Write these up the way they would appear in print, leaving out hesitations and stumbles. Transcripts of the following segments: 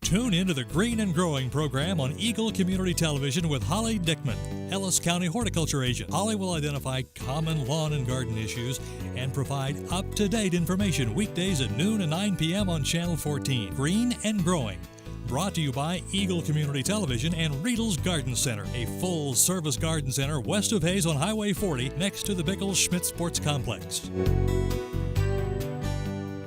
Tune into the Green and Growing program on Eagle Community Television with Holly Dickman, Ellis County Horticulture Agent. Holly will identify common lawn and garden issues and provide up-to-date information weekdays at noon and 9 p.m. on Channel 14. Green and Growing. Brought to you by Eagle Community Television and Riedel's Garden Center, a full-service garden center west of Hayes on Highway 40 next to the Bickles-Schmidt Sports Complex.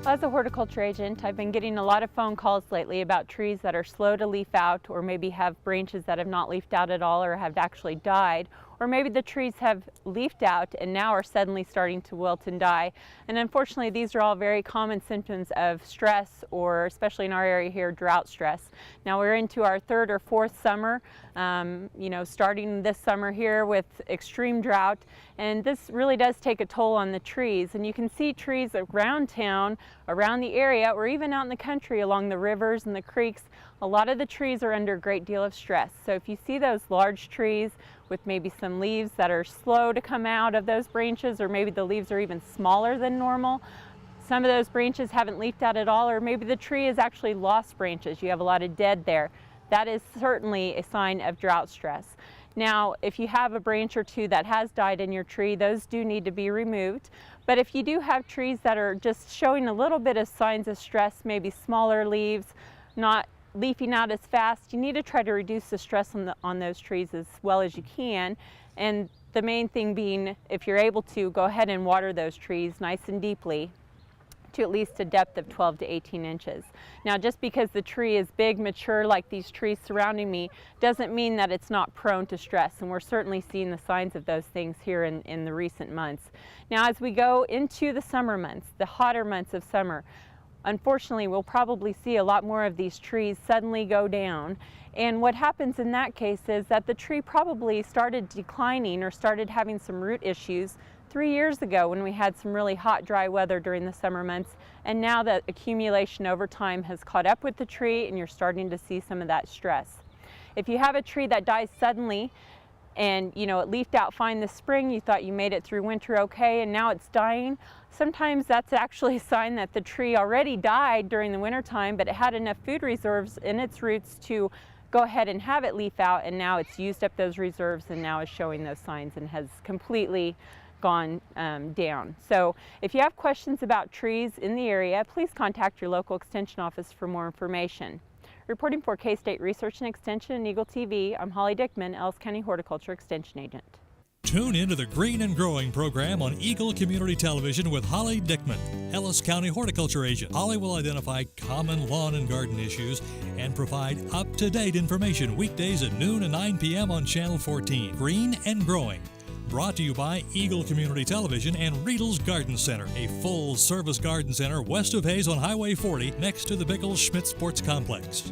As a horticulture agent, I've been getting a lot of phone calls lately about trees that are slow to leaf out, or maybe have branches that have not leafed out at all or have actually died, or maybe the trees have leafed out and now are suddenly starting to wilt and die. And unfortunately, these are all very common symptoms of stress, or especially in our area here, drought stress. Now we're into our third or fourth summer, starting this summer here with extreme drought, and this really does take a toll on the trees. And you can see trees around town, around the area, or even out in the country along the rivers and the creeks. A lot of the trees are under a great deal of stress. So if you see those large trees with maybe some leaves that are slow to come out of those branches, or maybe the leaves are even smaller than normal, some of those branches haven't leafed out at all, or maybe the tree has actually lost branches. You have a lot of dead there. That is certainly a sign of drought stress. Now, if you have a branch or two that has died in your tree, those do need to be removed. But if you do have trees that are just showing a little bit of signs of stress, maybe smaller leaves, not leafing out as fast, you need to try to reduce the stress on those trees as well as you can. And the main thing being, if you're able to, go ahead and water those trees nice and deeply to at least a depth of 12 to 18 inches. Now, just because the tree is big, mature, like these trees surrounding me, doesn't mean that it's not prone to stress, and we're certainly seeing the signs of those things here in the recent months. Now, as we go into the summer months, the hotter months of summer, unfortunately, we'll probably see a lot more of these trees suddenly go down. And what happens in that case is that the tree probably started declining or started having some root issues 3 years ago when we had some really hot, dry weather during the summer months. And now that accumulation over time has caught up with the tree, and you're starting to see some of that stress. If you have a tree that dies suddenly, and it leafed out fine this spring, you thought you made it through winter okay, and now it's dying, sometimes that's actually a sign that the tree already died during the winter time, but it had enough food reserves in its roots to go ahead and have it leaf out, and now it's used up those reserves and now is showing those signs and has completely gone down. So if you have questions about trees in the area, please contact your local extension office for more information. Reporting for K-State Research and Extension and Eagle TV, I'm Holly Dickman, Ellis County Horticulture Extension Agent. Tune into the Green and Growing program on Eagle Community Television with Holly Dickman, Ellis County Horticulture Agent. Holly will identify common lawn and garden issues and provide up-to-date information weekdays at noon and 9 p.m. on Channel 14. Green and Growing. Brought to you by Eagle Community Television and Riedel's Garden Center, a full-service garden center west of Hayes on Highway 40 next to the Bickles-Schmidt Sports Complex.